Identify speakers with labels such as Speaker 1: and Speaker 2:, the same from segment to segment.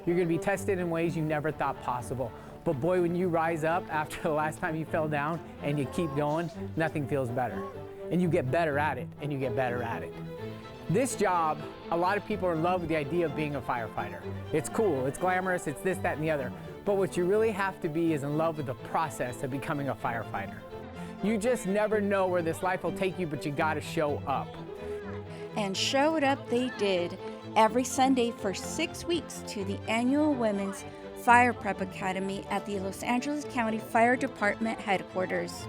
Speaker 1: You're going to be tested in ways you never thought possible. But boy, when you rise up after the last time you fell down and you keep going, nothing feels better. And you get better at it, and you get better at it. This job, a lot of people are in love with the idea of being a firefighter. It's cool, it's glamorous, it's this, that, and the other. But what you really have to be is in love with the process of becoming a firefighter. You just never know where this life will take you, but you gotta show up.
Speaker 2: And showed up they did every Sunday for 6 weeks to the annual Women's Fire Prep Academy at the Los Angeles County Fire Department headquarters.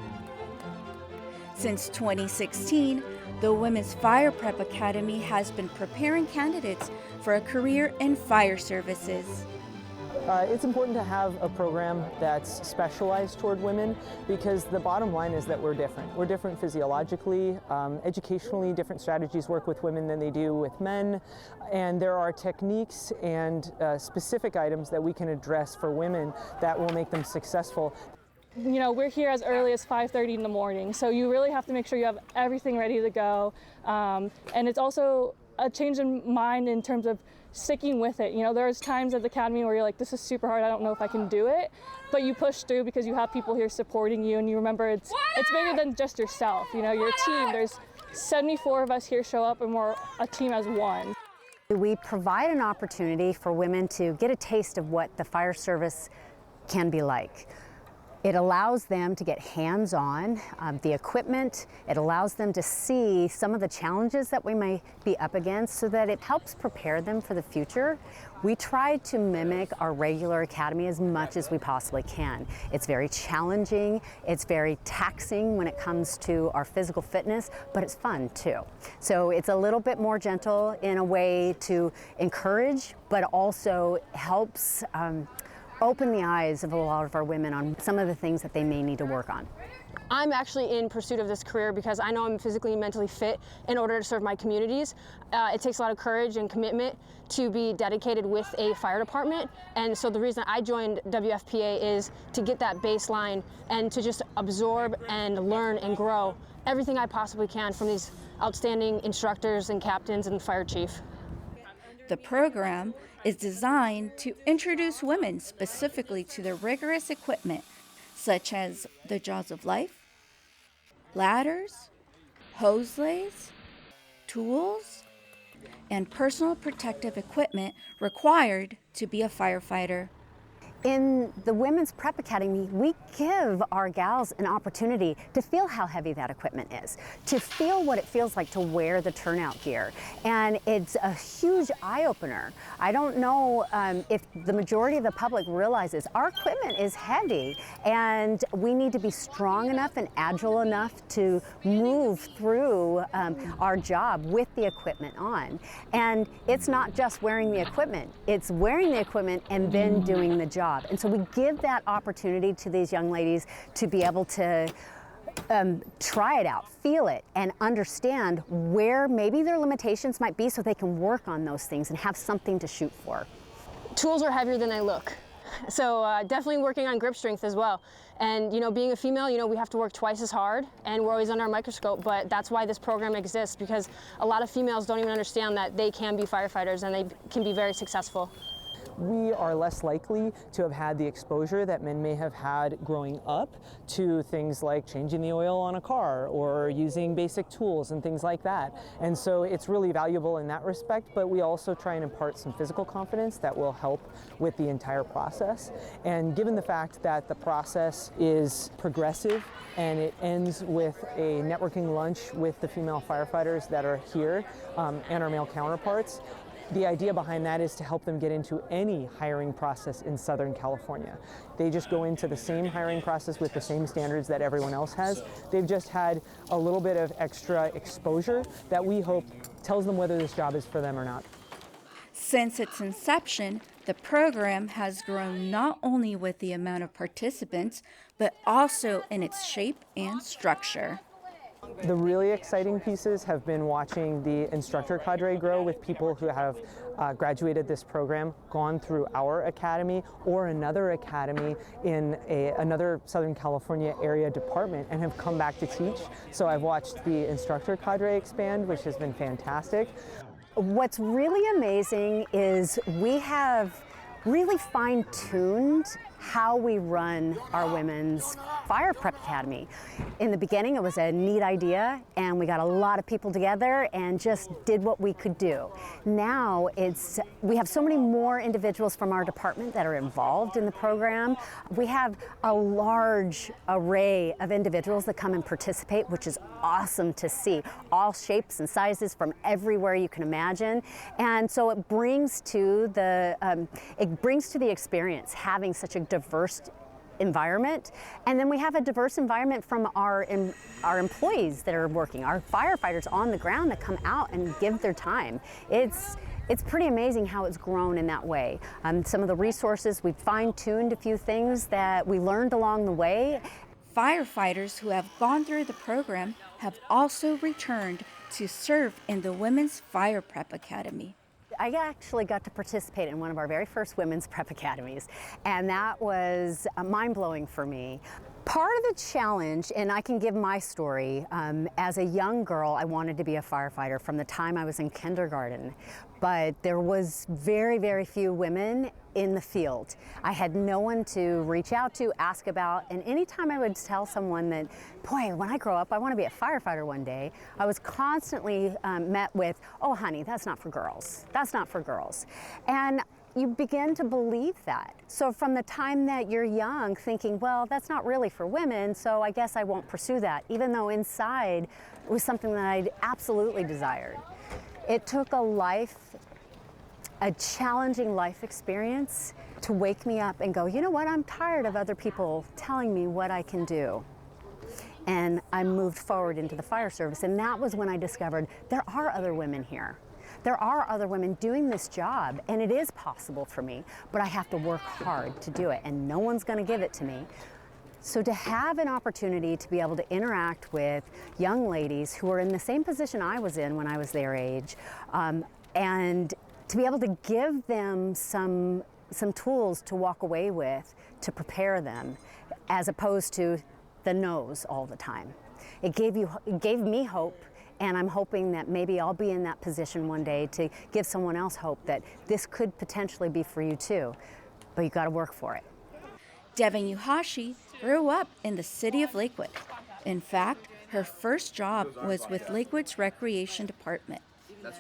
Speaker 2: Since 2016, the Women's Fire Prep Academy has been preparing candidates for a career in fire services.
Speaker 3: It's important to have a program that's specialized toward women because the bottom line is that we're different. We're different physiologically, educationally, different strategies work with women than they do with men, and there are techniques and specific items that we can address for women that will make them successful.
Speaker 4: You know, we're here as early as 5:30 in the morning, so you really have to make sure you have everything ready to go. And it's also a change in mind in terms of sticking with it. You know, there's times at the academy where you're like, this is super hard, I don't know if I can do it, but you push through because you have people here supporting you, and you remember it's bigger than just yourself. You know, you're a team. There's 74 of us here show up, and we're a team as one.
Speaker 5: We provide an opportunity for women to get a taste of what the fire service can be like. It allows them to get hands-on the equipment. It allows them to see some of the challenges that we may be up against so that it helps prepare them for the future. We try to mimic our regular academy as much as we possibly can. It's very challenging, it's very taxing when it comes to our physical fitness, but it's fun too. So it's a little bit more gentle in a way to encourage, but also helps open the eyes of a lot of our women on some of the things that they may need to work on.
Speaker 6: I'm actually in pursuit of this career because I know I'm physically and mentally fit in order to serve my communities. It takes a lot of courage and commitment to be dedicated with a fire department, and so the reason I joined WFPA is to get that baseline and to just absorb and learn and grow everything I possibly can from these outstanding instructors and captains and fire chief.
Speaker 2: The program is designed to introduce women specifically to the rigorous equipment such as the jaws of life, ladders, hose lays, tools, and personal protective equipment required to be a firefighter.
Speaker 5: In the Women's Prep Academy, we give our gals an opportunity to feel how heavy that equipment is, to feel what it feels like to wear the turnout gear. And it's a huge eye-opener. I don't know if the majority of the public realizes our equipment is heavy, and we need to be strong enough and agile enough to move through our job with the equipment on. And it's not just wearing the equipment, it's wearing the equipment and then doing the job. And so we give that opportunity to these young ladies to be able to try it out, feel it, and understand where maybe their limitations might be so they can work on those things and have something to shoot for.
Speaker 6: Tools are heavier than they look. So definitely working on grip strength as well. And you know, being a female, you know, we have to work twice as hard, and we're always under a microscope, but that's why this program exists, because a lot of females don't even understand that they can be firefighters and they can be very successful.
Speaker 3: We are less likely to have had the exposure that men may have had growing up to things like changing the oil on a car or using basic tools and things like that. And so it's really valuable in that respect, but we also try and impart some physical confidence that will help with the entire process. And given the fact that the process is progressive and it ends with a networking lunch with the female firefighters that are here and our male counterparts, the idea behind that is to help them get into any hiring process in Southern California. They just go into the same hiring process with the same standards that everyone else has. They've just had a little bit of extra exposure that we hope tells them whether this job is for them or not.
Speaker 2: Since its inception, the program has grown not only with the amount of participants, but also in its shape and structure.
Speaker 3: The really exciting pieces have been watching the instructor cadre grow with people who have graduated this program, gone through our academy or another academy in another Southern California area department and have come back to teach. So I've watched the instructor cadre expand, which has been fantastic.
Speaker 5: What's really amazing is we have really fine-tuned how we run our women's fire prep academy. In the beginning, it was a neat idea, and we got a lot of people together and just did what we could do. Now we have so many more individuals from our department that are involved in the program. We have a large array of individuals that come and participate, which is awesome to see. All shapes and sizes from everywhere you can imagine, and so it brings to the experience having such a diverse environment. And then we have a diverse environment from our employees that are working, our firefighters on the ground that come out and give their time. It's pretty amazing how it's grown in that way. Some of the resources, we've fine-tuned a few things that we learned along the way.
Speaker 2: Firefighters who have gone through the program have also returned to serve in the Women's Fire Prep Academy.
Speaker 5: I actually got to participate in one of our very first women's prep academies, and that was mind-blowing for me. Part of the challenge, and I can give my story, as a young girl, I wanted to be a firefighter from the time I was in kindergarten, but there was very, very few women in the field. I had no one to reach out to, ask about, and anytime I would tell someone that, boy, when I grow up, I want to be a firefighter one day, I was constantly met with, oh, honey, that's not for girls. That's not for girls. And you begin to believe that. So from the time that you're young, thinking, well, that's not really for women, so I guess I won't pursue that, even though inside it was something that I absolutely desired. It took a challenging life experience to wake me up and go, you know what, I'm tired of other people telling me what I can do. And I moved forward into the fire service, and that was when I discovered there are other women here. There are other women doing this job, and it is possible for me, but I have to work hard to do it, and no one's going to give it to me. So to have an opportunity to be able to interact with young ladies who are in the same position I was in when I was their age, and to be able to give them some tools to walk away with to prepare them, as opposed to the no's all the time. It gave me hope, and I'm hoping that maybe I'll be in that position one day to give someone else hope that this could potentially be for you too, but you got to work for it.
Speaker 2: Devin Yuhashi grew up in the city of Lakewood. In fact, her first job was with Lakewood's Recreation Department.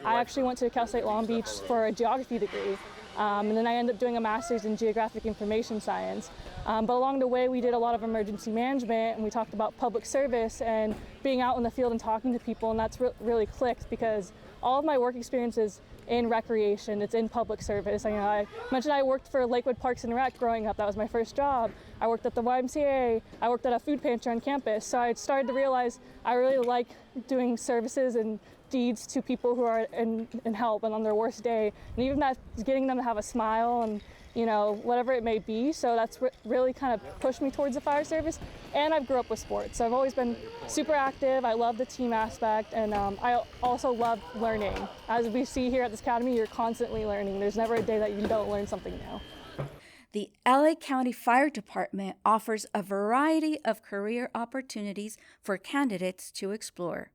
Speaker 4: I actually went to Cal State Long Beach for a geography degree, and then I ended up doing a master's in geographic information science. But along the way, we did a lot of emergency management, and we talked about public service and being out in the field and talking to people, and that's really clicked because all of my work experiences in recreation, it's in public service. I mentioned I worked for Lakewood Parks and Rec growing up. That was my first job. I worked at the YMCA. I worked at a food pantry on campus. So I started to realize I really like doing services and deeds to people who are in help and on their worst day. And even that's getting them to have a smile and, whatever it may be. So that's really kind of pushed me towards the fire service. And I grew up with sports. So I've always been super active. I love the team aspect, and I also love learning. As we see here at this academy, you're constantly learning. There's never a day that you don't learn something new.
Speaker 2: The LA County Fire Department offers a variety of career opportunities for candidates to explore.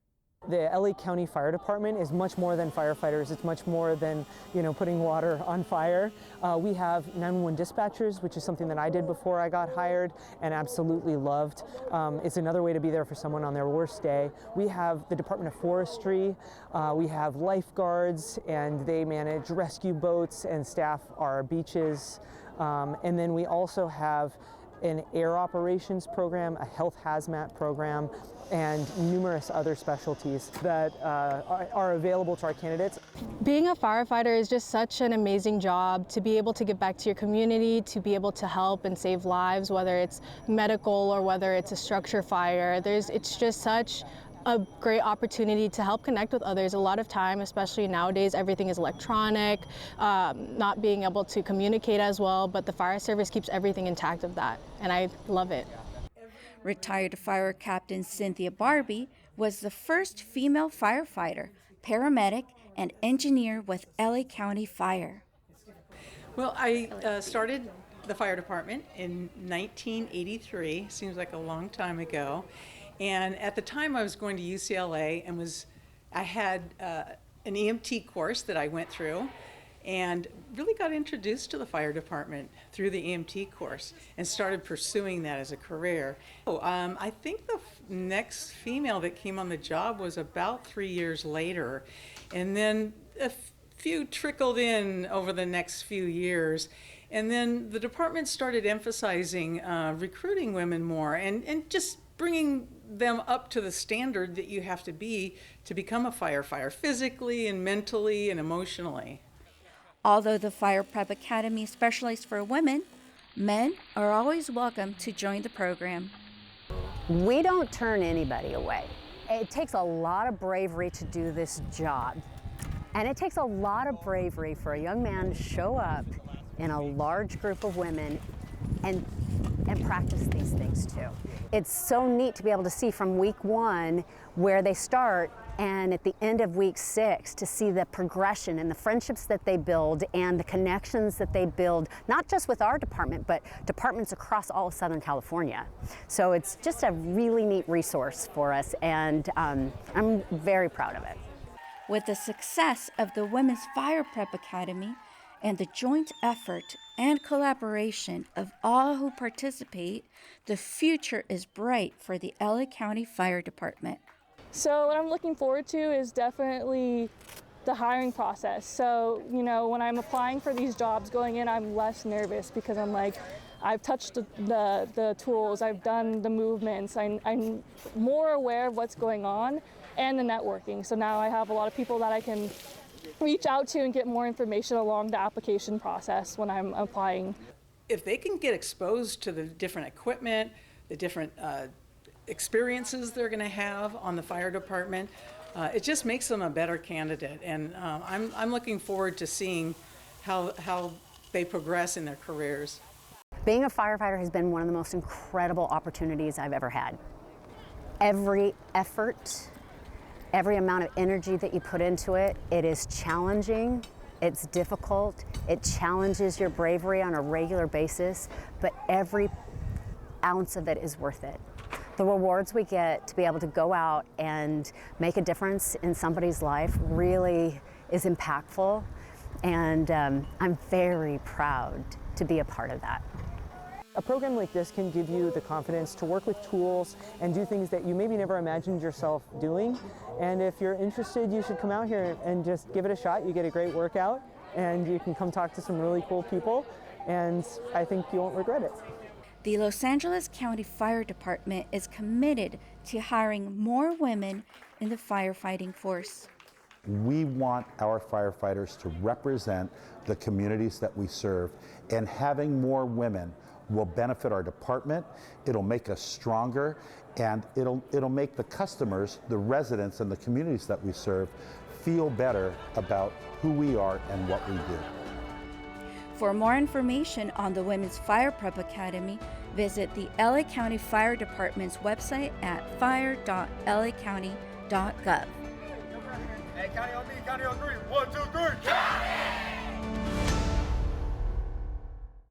Speaker 3: The LA County Fire Department is much more than firefighters. It's much more than, putting water on fire. We have 911 dispatchers, which is something that I did before I got hired and absolutely loved. It's another way to be there for someone on their worst day. We have the Department of Forestry. We have lifeguards, and they manage rescue boats and staff our beaches. And then we also have an air operations program, a health hazmat program, and numerous other specialties that are available to our candidates.
Speaker 6: Being a firefighter is just such an amazing job, to be able to give back to your community, to be able to help and save lives, whether it's medical or whether it's a structure fire. It's just such a great opportunity to help connect with others. A lot of time, especially nowadays, everything is electronic, not being able to communicate as well, but the fire service keeps everything intact of that, and I love it.
Speaker 2: Retired Fire Captain Cynthia Barbie was the first female firefighter, paramedic, and engineer with LA County Fire.
Speaker 7: Well, I started the fire department in 1983, seems like a long time ago. And at the time I was going to UCLA and I had an EMT course that I went through. and really got introduced to the fire department through the EMT course and started pursuing that as a career. I think the next female that came on the job was about 3 years later, and then a few trickled in over the next few years. And then the department started emphasizing recruiting women more and just bringing them up to the standard that you have to be to become a firefighter, physically and mentally and emotionally.
Speaker 2: Although the Fire Prep Academy is specialized for women, men are always welcome to join the program.
Speaker 5: We don't turn anybody away. It takes a lot of bravery to do this job. And it takes a lot of bravery for a young man to show up in a large group of women and practice these things too. It's so neat to be able to see from week 1 where they start and at the end of week 6 to see the progression and the friendships that they build and the connections that they build, not just with our department, but departments across all of Southern California. So it's just a really neat resource for us, and I'm very proud of it.
Speaker 2: With the success of the Women's Fire Prep Academy and the joint effort and collaboration of all who participate, the future is bright for the LA County Fire Department.
Speaker 4: So what I'm looking forward to is definitely the hiring process. So, when I'm applying for these jobs going in, I'm less nervous because I'm like, I've touched the tools, I've done the movements, I'm more aware of what's going on and the networking. So now I have a lot of people that I can reach out to and get more information along the application process when I'm applying.
Speaker 7: If they can get exposed to the different equipment, the different experiences they're going to have on the fire department, it just makes them a better candidate. And I'm looking forward to seeing how they progress in their careers.
Speaker 5: Being a firefighter has been one of the most incredible opportunities I've ever had. Every effort, every amount of energy that you put into it, it is challenging, it's difficult, it challenges your bravery on a regular basis, but every ounce of it is worth it. The rewards we get to be able to go out and make a difference in somebody's life really is impactful, and I'm very proud to be a part of that.
Speaker 3: A program like this can give you the confidence to work with tools and do things that you maybe never imagined yourself doing. And if you're interested, you should come out here and just give it a shot. You get a great workout and you can come talk to some really cool people, and I think you won't regret it.
Speaker 2: The Los Angeles County Fire Department is committed to hiring more women in the firefighting force.
Speaker 8: We want our firefighters to represent the communities that we serve, and having more women will benefit our department, it'll make us stronger, and it'll make the customers, the residents, and the communities that we serve feel better about who we are and what we do.
Speaker 2: For more information on the Women's Fire Prep Academy, visit the LA County Fire Department's website at fire.lacounty.gov.
Speaker 9: Hey, county on me, county on 3. 1, 2, 3. County!